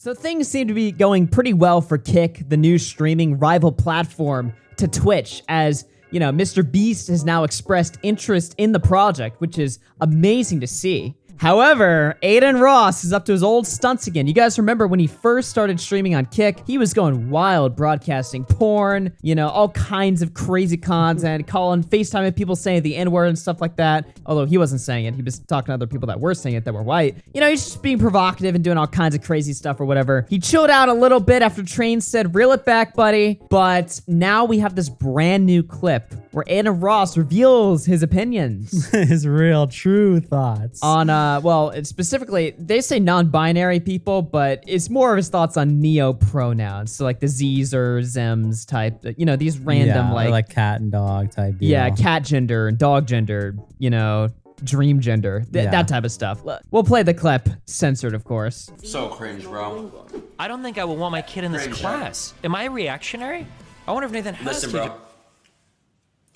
So things seem to be going pretty well for Kick, the new streaming rival platform to Twitch, as, you know, Mr. Beast has now expressed interest in the project, which is amazing to see. However, Adin Ross is up to his old stunts again. You guys remember when he first started streaming on Kick, he was going wild, broadcasting porn, you know, all kinds of crazy content, calling, FaceTiming people saying the N-word and stuff like that. Although he wasn't saying it, he was talking to other people that were saying it that were white. You know, he's just being provocative and doing all kinds of crazy stuff or whatever. He chilled out a little bit after Train said, reel it back, buddy. But now we have this brand new clip where Adin Ross reveals his opinions. His real, true thoughts. On, well, it's specifically, they say non-binary people, but it's more of his thoughts on neo-pronouns. So like the Z's or Zems type, you know, these random like cat and dog type deal. Yeah, cat gender and dog gender, you know, dream gender, that type of stuff. We'll play the clip, censored, of course. So cringe, bro. I don't think I would want my kid in this class. Am I reactionary? I wonder if Nathan has Listen, bro.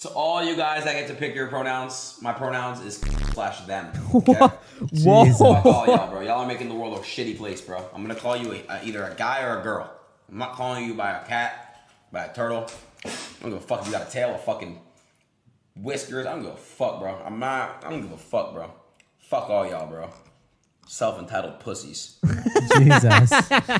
To all you guys that get to pick your pronouns, my pronouns is /them. Okay? Whoa. Fuck all y'all, bro. Y'all are making the world a shitty place, bro. I'm gonna call you either a guy or a girl. I'm not calling you by a cat, by a turtle. I don't give a fuck if you got a tail or fucking whiskers. I don't give a fuck, bro. I don't give a fuck, bro. Fuck all y'all, bro. Self-entitled pussies. Jesus.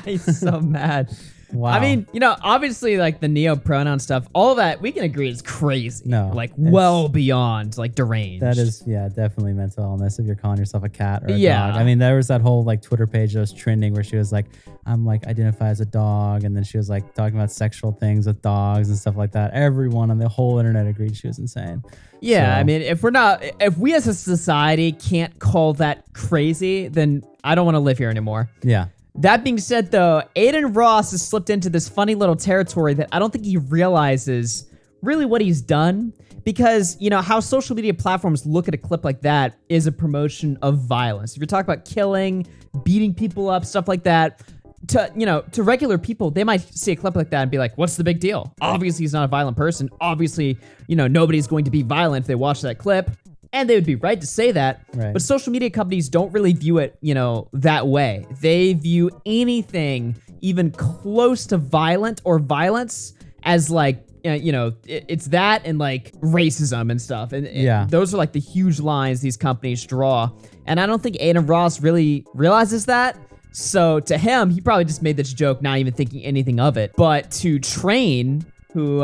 He's so mad. Wow. I mean, you know, obviously, like, the neo-pronoun stuff, all of that, we can agree is crazy. No. Like, well beyond, like, deranged. That is, yeah, definitely mental illness if you're calling yourself a cat or a Yeah. dog. I mean, there was that whole, like, Twitter page that was trending where she was like, I'm, like, identify as a dog. And then she was, like, talking about sexual things with dogs and stuff like that. Everyone on the whole internet agreed she was insane. Yeah, So- I mean, if we as a society can't call that crazy, then I don't want to live here anymore. Yeah. That being said, though, Adin Ross has slipped into this funny little territory that I don't think he realizes really what he's done, because, you know, how social media platforms look at a clip like that is a promotion of violence. If you're talking about killing, beating people up, stuff like that, to regular people, they might see a clip like that and be like, what's the big deal? Obviously, he's not a violent person. Obviously, you know, nobody's going to be violent if they watch that clip. And they would be right to say that. Right. But social media companies don't really view it, you know, that way. They view anything even close to violent or violence as like, you know, it's that and like racism and stuff. And Yeah. those are like the huge lines these companies draw. And I don't think Adin Ross really realizes that. So to him, he probably just made this joke, not even thinking anything of it. But to Train, who,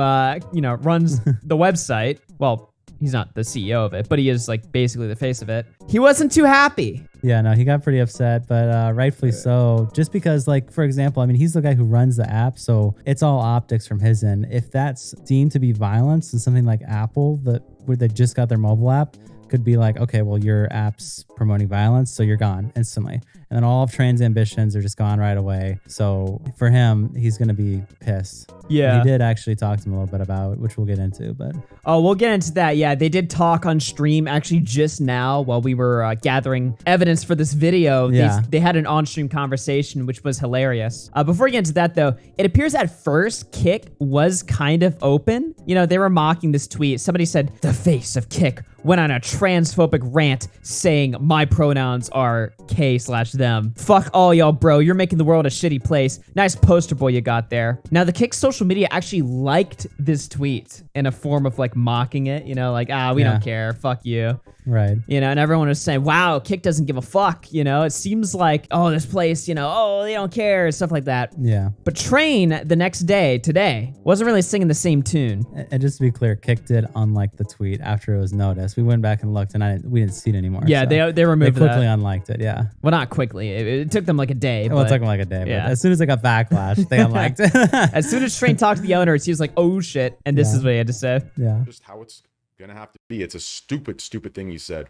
you know, runs the website, well, he's not the CEO of it, but he is like basically the face of it. He wasn't too happy. Yeah, no, he got pretty upset, but rightfully so. Just because, like, for example, I mean, he's the guy who runs the app, so it's all optics from his end. If that's deemed to be violence, and something like Apple, where they just got their mobile app, could be like, okay, well, your app's promoting violence, so you're gone instantly. And then all of Train's ambitions are just gone right away. So for him, he's going to be pissed. Yeah. He did actually talk to him a little bit about it, which we'll get into, but... Oh, we'll get into that. Yeah, they did talk on stream actually just now while we were gathering evidence for this video. Yeah. They had an on-stream conversation, which was hilarious. Before we get into that, though, it appears at first Kick was kind of open. You know, they were mocking this tweet. Somebody said, the face of Kick went on a transphobic rant saying my pronouns are K/them. Fuck all y'all, bro. You're making the world a shitty place. Nice poster boy you got there. Now, the Kick social media actually liked this tweet in a form of like mocking it, you know, like, we don't care. Fuck you. Right. You know, and everyone was saying, wow, Kick doesn't give a fuck. You know, it seems like, oh, this place, you know, oh, they don't care, stuff like that. Yeah. But Train the next day, today, wasn't really singing the same tune. And just to be clear, Kick did unlike the tweet after it was noticed. We went back and looked, and we didn't see it anymore. Yeah, so they removed They quickly that. unliked it, yeah. Well, not quickly. It took them like a day. Well, it but took them like a day, yeah. but as soon as they got backlash, they unliked it. as soon as Train talked to the owners, he was like, oh shit. And this is what he had to say. Yeah. Just how it's gonna have to be. It's a stupid thing he said.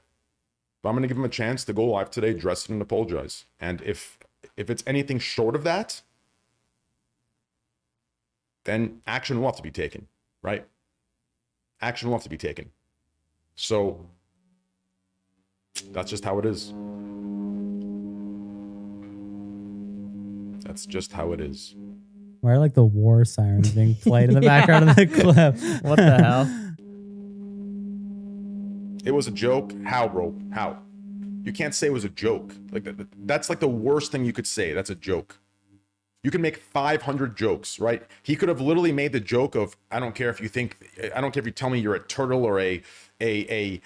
But I'm gonna give him a chance to go live today, dress it, and apologize. And if it's anything short of that, then action will have to be taken, right? Action will have to be taken. So that's just how it is. That's just how it is. Why are like the war sirens being played in the background of the clip? What the hell? It was a joke. How, bro? How? You can't say it was a joke. Like that's like the worst thing you could say. That's a joke. You can make 500 jokes, right? He could have literally made the joke of, I don't care if you tell me you're a turtle or a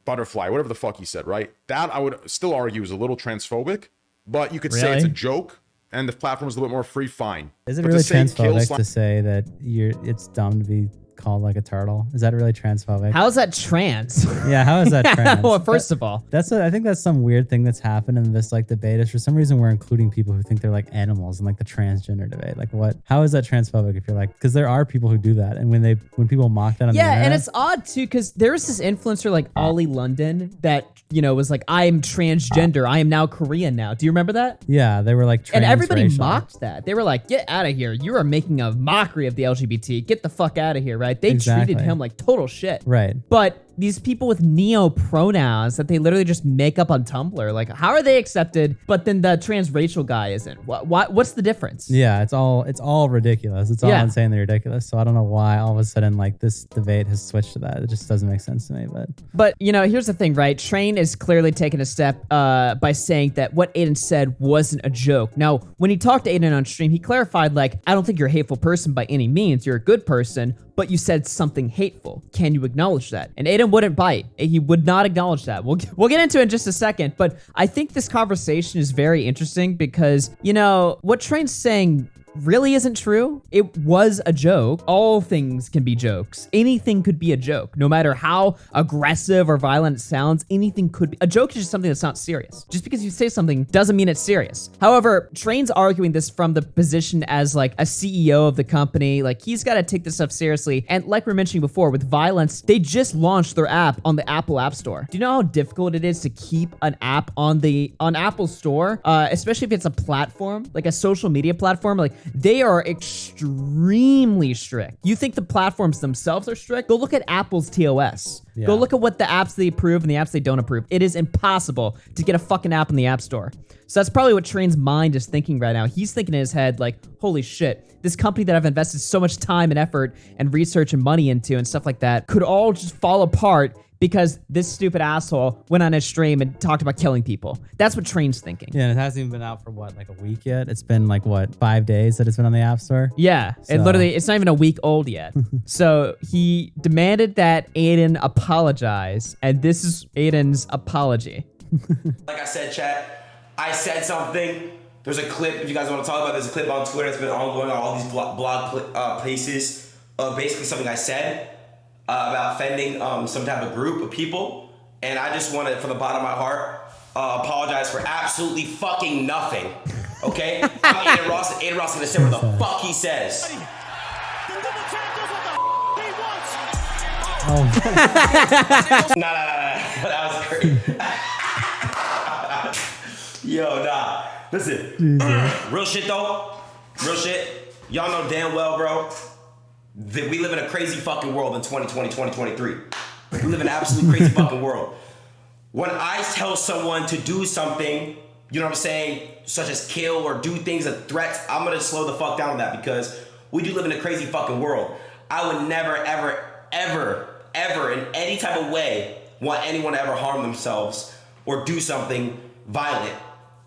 butterfly, whatever the fuck he said, right? That I would still argue is a little transphobic, but you could say it's a joke and the platform is a little bit more free, fine. Is it really transphobic to say that it's dumb to be called like a turtle? Is that really transphobic? How is that trans? Yeah, how is that trans? Well, first of all, I think that's some weird thing that's happened in this like debate. Is for some reason we're including people who think they're like animals in like the transgender debate. Like what? How is that transphobic? If you're like, because there are people who do that, and when people mock that on the internet, and it's odd too because there's this influencer like Ollie London that was like, I am transgender. I am now Korean now. Do you remember that? Yeah, they were like, and everybody mocked that. They were like, get out of here. You are making a mockery of the LGBT. Get the fuck out of here, right? They treated him like total shit. Right. But these people with neo pronouns that they literally just make up on Tumblr, like how are they accepted, but then the transracial guy isn't? What's the difference? Yeah, it's all ridiculous. It's all insanely ridiculous. So I don't know why all of a sudden like this debate has switched to that. It just doesn't make sense to me. But here's the thing, right? Train is clearly taking a step by saying that what Adin said wasn't a joke. Now, when he talked to Adin on stream, he clarified like, I don't think you're a hateful person by any means. You're a good person, but you said something hateful. Can you acknowledge that? And Adin wouldn't bite. He would not acknowledge that. We'll get into it in just a second, but I think this conversation is very interesting because, what Train's saying really isn't true. It was a joke. All things can be jokes. Anything could be a joke. No matter how aggressive or violent it sounds, anything could be. A joke is just something that's not serious. Just because you say something doesn't mean it's serious. However, Train's arguing this from the position as like a CEO of the company. Like he's got to take this stuff seriously. And like we were mentioning before, with violence, they just launched their app on the Apple App Store. Do you know how difficult it is to keep an app on Apple Store, especially if it's a platform, like a social media platform? Like they are extremely strict. You think the platforms themselves are strict? Go look at Apple's TOS. Yeah. Go look at what the apps they approve and the apps they don't approve. It is impossible to get a fucking app in the App Store. So that's probably what Train's mind is thinking right now. He's thinking in his head like, holy shit, this company that I've invested so much time and effort and research and money into and stuff like that could all just fall apart because this stupid asshole went on his stream and talked about killing people. That's what Train's thinking. Yeah, and it hasn't even been out for like a week yet. It's been like 5 days that it's been on the App Store? Yeah, so. It's not even a week old yet. So he demanded that Adin apologize, and this is Adin's apology. Like I said, chat, I said something. There's a clip, if you guys want to talk about, there's a clip on Twitter that's been ongoing on all these blog places of basically something I said. About offending some type of group of people, and I just want to, from the bottom of my heart, apologize for absolutely fucking nothing. Okay, I'm Adin Ross, and Adin Ross is gonna say what the fuck he says. Nah, that was crazy. Yo, nah. Listen, real shit though. Real shit. Y'all know damn well, bro, that we live in a crazy fucking world in 2020, 2023. We live in an absolute crazy fucking world. When I tell someone to do something, you know what I'm saying, such as kill or do things as threats, I'm gonna slow the fuck down on that because we do live in a crazy fucking world. I would never, ever, ever, ever in any type of way want anyone to ever harm themselves or do something violent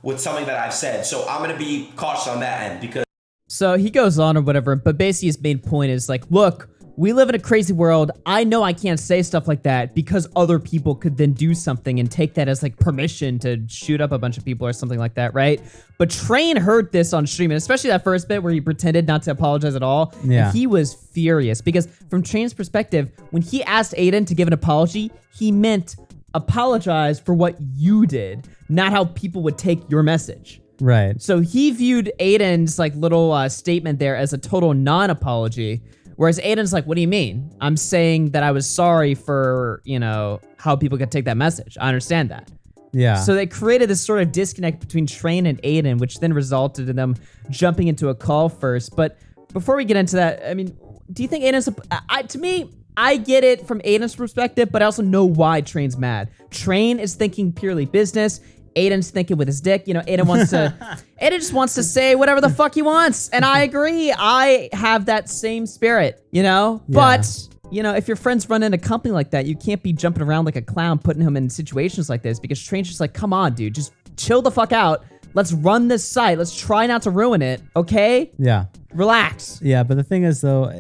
with something that I've said. So I'm gonna be cautious on that end because so he goes on or whatever, but basically his main point is like, look, we live in a crazy world. I know I can't say stuff like that because other people could then do something and take that as like permission to shoot up a bunch of people or something like that, right? But Train heard this on stream, and especially that first bit where he pretended not to apologize at all. Yeah. And he was furious because from Train's perspective, when he asked Adin to give an apology, he meant apologize for what you did, not how people would take your message. Right. So he viewed Adin's like little statement there as a total non-apology, whereas Adin's like, what do you mean? I'm saying that I was sorry for, how people could take that message. I understand that. Yeah. So they created this sort of disconnect between Train and Adin, which then resulted in them jumping into a call first. But before we get into that, I mean, do you think Adin's, to me, I get it from Adin's perspective, but I also know why Train's mad. Train is thinking purely business. Adin's thinking with his dick. Adin just wants to say whatever the fuck he wants. And I agree. I have that same spirit, Yeah. But, if your friends run in a company like that, you can't be jumping around like a clown, putting him in situations like this because Train's just like, come on, dude, just chill the fuck out. Let's run this site. Let's try not to ruin it. Okay? Yeah. Relax. Yeah, but the thing is though,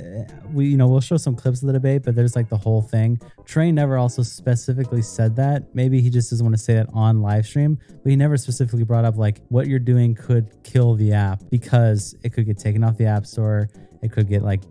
we'll show some clips of the debate, but there's like the whole thing. Train never also specifically said that. Maybe he just doesn't want to say that on live stream, but he never specifically brought up like what you're doing could kill the app because it could get taken off the app store. It could get like,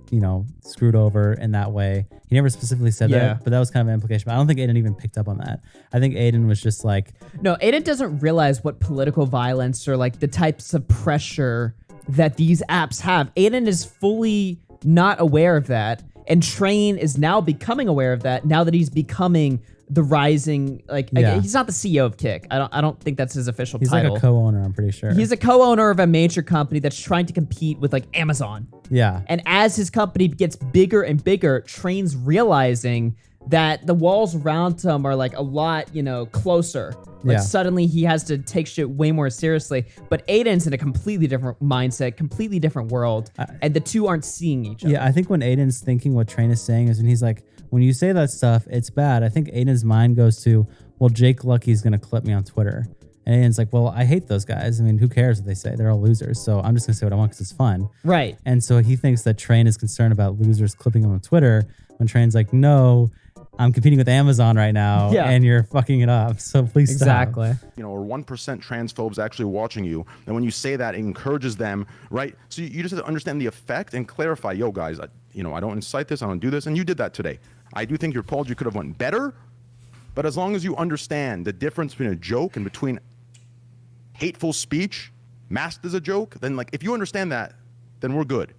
screwed over in that way. He never specifically said that, but that was kind of an implication. But I don't think Adin even picked up on that. I think Adin was just like... No, Adin doesn't realize what political violence or like the types of pressure that these apps have. Adin is fully not aware of that. And Train is now becoming aware of that now that he's becoming the rising, he's not the CEO of Kick. I don't think that's his official title. He's like a co-owner, I'm pretty sure. He's a co-owner of a major company that's trying to compete with like Amazon. Yeah. And as his company gets bigger and bigger, Train's realizing that the walls around him are like a lot, closer. Like suddenly he has to take shit way more seriously. But Adin's in a completely different mindset, completely different world. And the two aren't seeing each other. Yeah, I think when Adin's thinking what Train is saying is when he's like, when you say that stuff, it's bad. I think Adin's mind goes to, well, Jake Lucky's going to clip me on Twitter. And Adin's like, well, I hate those guys. I mean, who cares what they say? They're all losers. So I'm just going to say what I want because it's fun. Right. And so he thinks that Train is concerned about losers clipping him on Twitter when Train's like, no, I'm competing with Amazon right now and you're fucking it up. So please stop. Exactly. Or 1% transphobes actually watching you. And when you say that, it encourages them, right? So you just have to understand the effect and clarify, yo, guys, I don't incite this. I don't do this. And you did that today. I do think your apology could have went better. But as long as you understand the difference between a joke and between hateful speech masked as a joke, then like if you understand that, then we're good.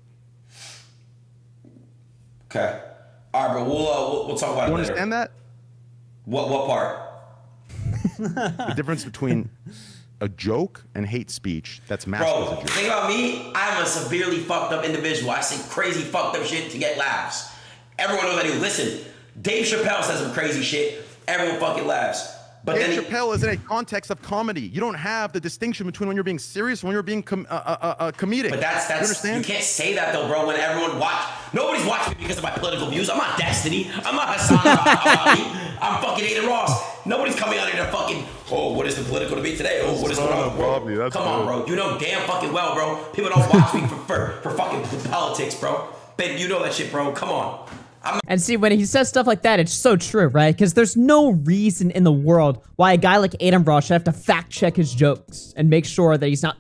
Okay. All right, bro. We'll talk about it later. You understand that? What part? The difference between a joke and hate speech that's masked as a joke. Think about me. I'm a severely fucked up individual. I say crazy fucked up shit to get laughs. Everyone knows I do. Listen, Dave Chappelle says some crazy shit. Everyone fucking laughs. But Dave Chappelle is in a context of comedy. You don't have the distinction between when you're being serious and when you're being comedic. But that's you understand? You can't say that though, bro. When everyone nobody's watching me because of my political views. I'm not Destiny. I'm not Hassan Ali. I'm fucking Adin Ross. Nobody's coming out here to fucking. Oh, what is the political debate today? Oh, what is going on, bro? Come on, bro. You know damn fucking well, bro. People don't watch me for fucking politics, bro. Ben, you know that shit, bro. Come on. And see, when he says stuff like that, it's so true, right? Because there's no reason in the world why a guy like Adin Ross should have to fact check his jokes and make sure that he's not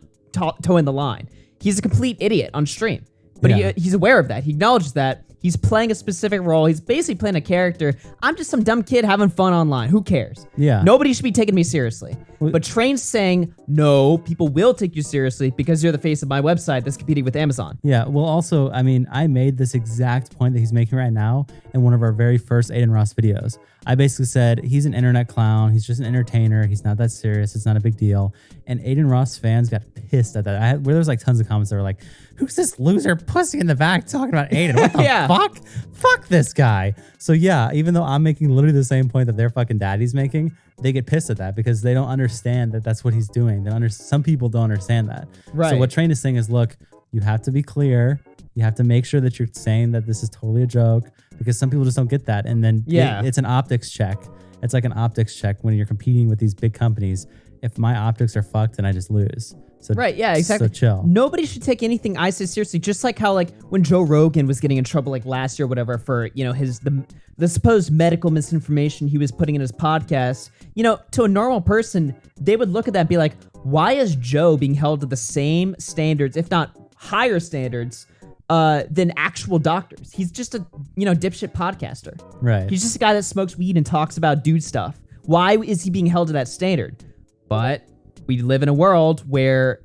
toeing the line. He's a complete idiot on stream. But he's aware of that. He acknowledges that. He's playing a specific role. He's basically playing a character. I'm just some dumb kid having fun online. Who cares? Yeah. Nobody should be taking me seriously. But Train's saying, no, people will take you seriously because you're the face of my website that's competing with Amazon. Yeah. Well, also, I mean, I made this exact point that he's making right now in one of our very first Adin Ross videos. I basically said, he's an internet clown. He's just an entertainer. He's not that serious. It's not a big deal. And Adin Ross fans got pissed at that. Where there was like tons of comments that were like, who's this loser pussy in the back talking about Adin? What the fuck? Fuck this guy. So yeah, even though I'm making literally the same point that their fucking daddy's making, they get pissed at that because they don't understand that that's what he's doing. Some people don't understand that. Right. So what Train is saying is, look, you have to be clear. You have to make sure that you're saying that this is totally a joke because some people just don't get that. And then it's an optics check. It's like an optics check when you're competing with these big companies. If my optics are fucked, then I just lose. So, right, yeah, exactly. So chill. Nobody should take anything I say seriously, just like how like when Joe Rogan was getting in trouble like last year or whatever for, the supposed medical misinformation he was putting in his podcast. To a normal person, they would look at that and be like, why is Joe being held to the same standards, if not higher standards, than actual doctors? He's just a, dipshit podcaster. Right. He's just a guy that smokes weed and talks about dude stuff. Why is he being held to that standard? But we live in a world where,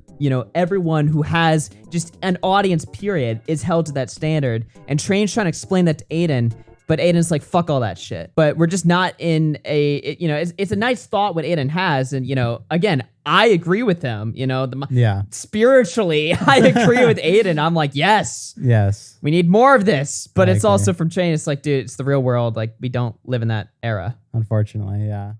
everyone who has just an audience period is held to that standard. And Train's trying to explain that to Adin, but Adin's like, fuck all that shit. But we're just not in it's a nice thought what Adin has. And, again, I agree with him, spiritually, I agree with Adin. I'm like, yes, we need more of this. But it's also from Train. It's like, dude, it's the real world. Like, we don't live in that era. Unfortunately, yeah.